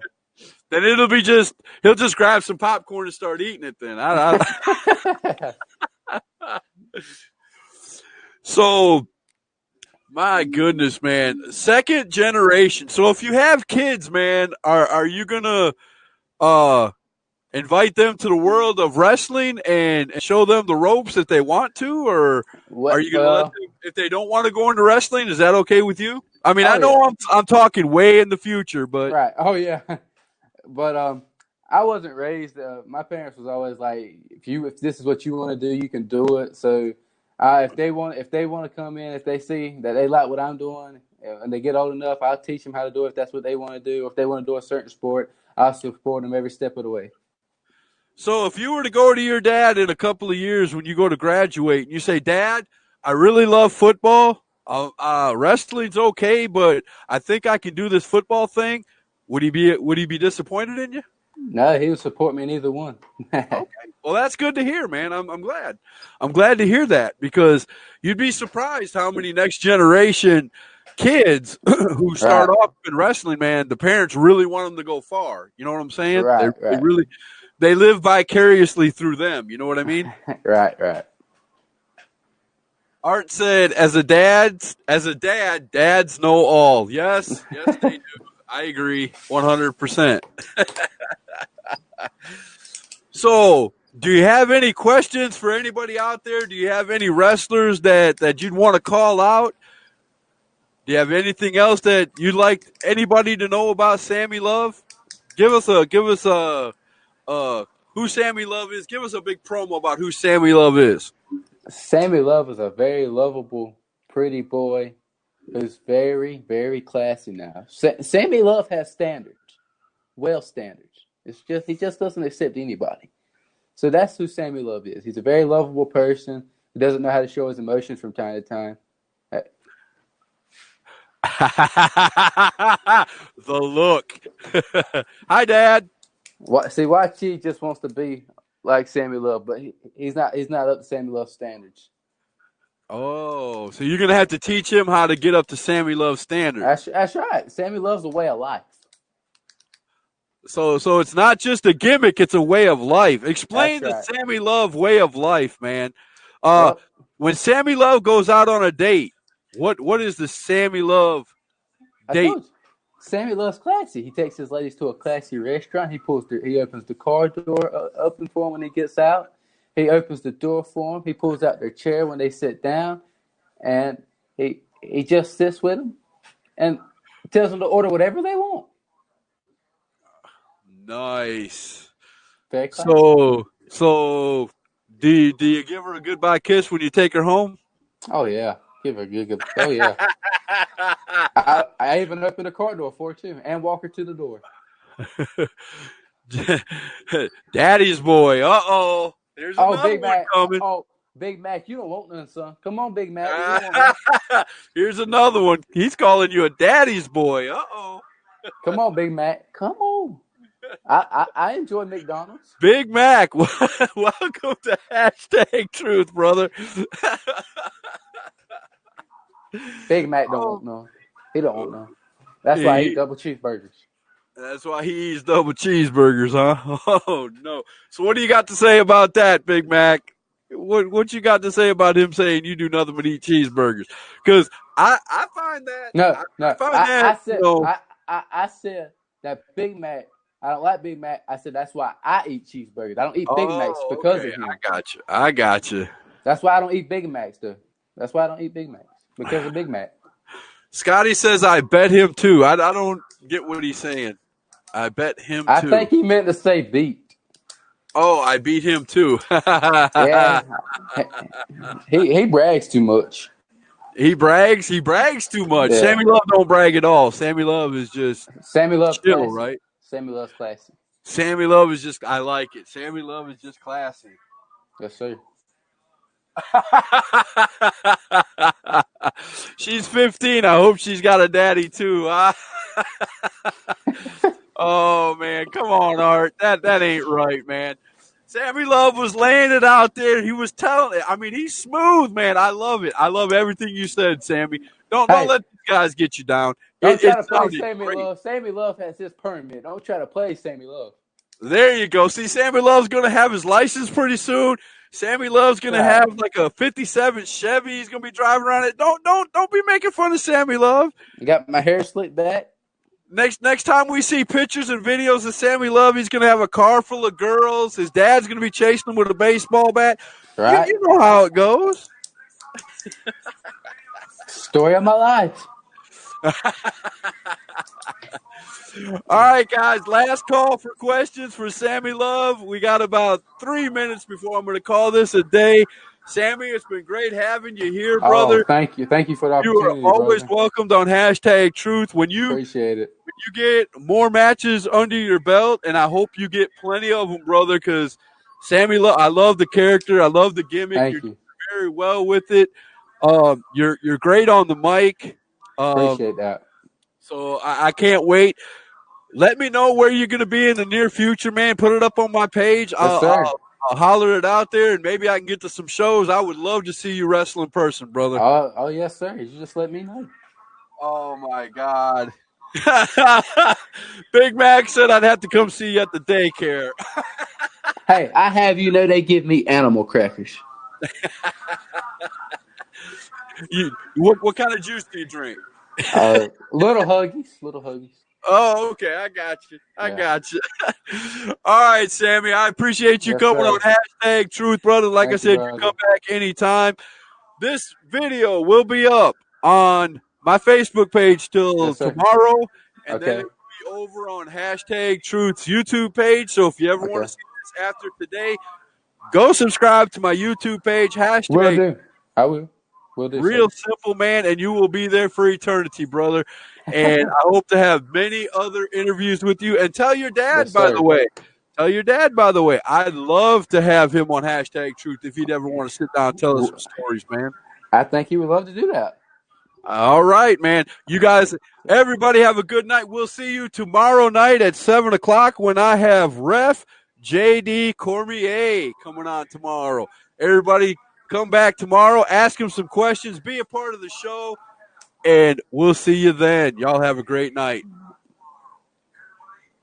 then he'll just grab some popcorn and start eating it then. So, my goodness, man. Second generation. So if you have kids, man, are you gonna uh invite them to the world of wrestling and show them the ropes if they want to, or are What? you gonna let them if they don't want to go into wrestling? Is that okay with you? I mean, I Oh know yeah. I'm talking way in the future, but Right. Oh yeah. But I wasn't raised. My parents was always like, if this is what you want to do, you can do it. So, if they want to come in, if they see that they like what I'm doing, and they get old enough, I'll teach them how to do it. If that's what they want to do, or if they want to do a certain sport, I'll support them every step of the way. so if you were to go to your dad in a couple of years when you go to graduate and you say, "Dad, I really love football. Wrestling's okay, but I think I can do this football thing." Would he be disappointed in you? No, he would support me in either one. Okay. Well, that's good to hear, man. I'm glad. I'm glad to hear that because you'd be surprised how many next generation kids who start Right. off in wrestling, man, the parents really want them to go far. You know what I'm saying? They Right. they Right. really they live vicariously through them. You know what I mean? Right. Right. Art said, as a dad, dads know all. Yes, yes, they do. I agree 100%. So, do you have any questions for anybody out there? Do you have any wrestlers that you'd want to call out? Do you have anything else that you'd like anybody to know about Sammy Love? Give us a who Sammy Love is. Give us a big promo about who Sammy Love is. Sammy Love is a very lovable, pretty boy who's very, very classy now. Sammy Love has standards, well standards. It's just he just doesn't accept anybody. So that's who Sammy Love is. He's a very lovable person who doesn't know how to show his emotions from time to time. The look. Hi, Dad. See, YG just wants to be like Sammy Love, but he's not. He's not up to Sammy Love's standards. Oh, so you're gonna have to teach him how to get up to Sammy Love standards. That's right. Sammy Love's a way of life. So it's not just a gimmick; it's a way of life. That's Explain the right. Sammy Love way of life, man. Uh, Well, when Sammy Love goes out on a date, what is the Sammy Love I date? told you, Sammy Love's classy. He takes his ladies to a classy restaurant. He opens the car door open for him when he gets out. He opens the door for them. He pulls out their chair when they sit down, and he just sits with them and tells them to order whatever they want. Nice. Very classy. So do you give her a goodbye kiss when you take her home? Oh yeah, give her a good. Oh yeah. I even open the car door for her too, and walk her to the door. Daddy's boy. Uh-oh. There's another Big one Mac. coming. Big Mac, you don't want none, son. Come on, Big Mac. You don't want none. Here's another one. He's calling you a daddy's boy. Uh-oh. Come on, Big Mac. Come on. I enjoy McDonald's. Big Mac, welcome to hashtag truth, brother. Big Mac don't want none. He don't want none. That's why I eat double cheeseburgers. That's why he eats double cheeseburgers, huh? Oh, no. So what do you got to say about that, Big Mac? What you got to say about him saying you do nothing but eat cheeseburgers? Because I find that I said that Big Mac. I don't like Big Mac. I said that's why I eat cheeseburgers. I don't eat Big Macs because of him. I got you. That's why I don't eat Big Macs, though. That's why I don't eat Big Macs because of Big Mac. Scotty says I bet him too. I don't get what he's saying. I bet him too. I think he meant to say beat. Oh, I beat him too. Yeah, he brags too much. He brags too much. Yeah. Sammy Love don't brag at all. Sammy Love is just Sammy Love chill, classy. right? Sammy Love's classy. Sammy Love is just, I like it. Sammy Love is just classy. Yes, sir. She's 15. I hope she's got a daddy too. Oh man, come on, Art. That ain't right, man. Sammy Love was laying it out there. He was telling it. I mean, he's smooth, man. I love it. I love everything you said, Sammy. Don't let these guys get you down. Don't try to play Sammy Love. Sammy Love has his permit. Don't try to play Sammy Love. There you go. See, Sammy Love's going to have his license pretty soon. Sammy Love's going to have like a 57 Chevy. He's going to be driving around it. Don't be making fun of Sammy Love. You got my hair slicked back. Next time we see pictures and videos of Sammy Love, he's going to have a car full of girls. His dad's going to be chasing him with a baseball bat. Right. You know how it goes. Story of my life. All right, guys. Last call for questions for Sammy Love. We got about 3 minutes before I'm going to call this a day. Sammy, it's been great having you here, brother. Thank you. Thank you for the opportunity. You are always welcomed on hashtag truth. Appreciate it. When you get more matches under your belt, and I hope you get plenty of them, brother, because Sammy Love, I love the character. I love the gimmick. You're doing very well with it. You're great on the mic. Appreciate that. So I can't wait. Let me know where you're going to be in the near future, man. Put it up on my page. Yes, sir. I'll holler it out there, and maybe I can get to some shows. I would love to see you wrestle in person, brother. Oh yes, sir. You just let me know. Oh, my God. Big Mac said I'd have to come see you at the daycare. Hey, I have you know they give me animal crackers. What kind of juice do you drink? Little huggies. Oh, okay. I got you. All right, Sammy. I appreciate you coming on hashtag truth, brother. Like I said, you come back anytime. This video will be up on my Facebook page till tomorrow, and then it will be over on hashtag truth's YouTube page. So if you ever want to see this after today, go subscribe to my YouTube page. Hashtag. Will do. I will. Will do, sir. Real simple, man, and you will be there for eternity, brother. And I hope to have many other interviews with you. And tell your Yes, dad, by the sir. way. Tell your dad, by the way. I'd love to have him on hashtag Truth if he'd ever want to sit down and tell us some stories, man. I think he would love to do that. All right, man. You guys, everybody have a good night. We'll see you tomorrow night at 7 o'clock when I have Ref JD Cormier coming on tomorrow. Everybody come back tomorrow, ask him some questions, be a part of the show, and we'll see you then. Y'all have a great night.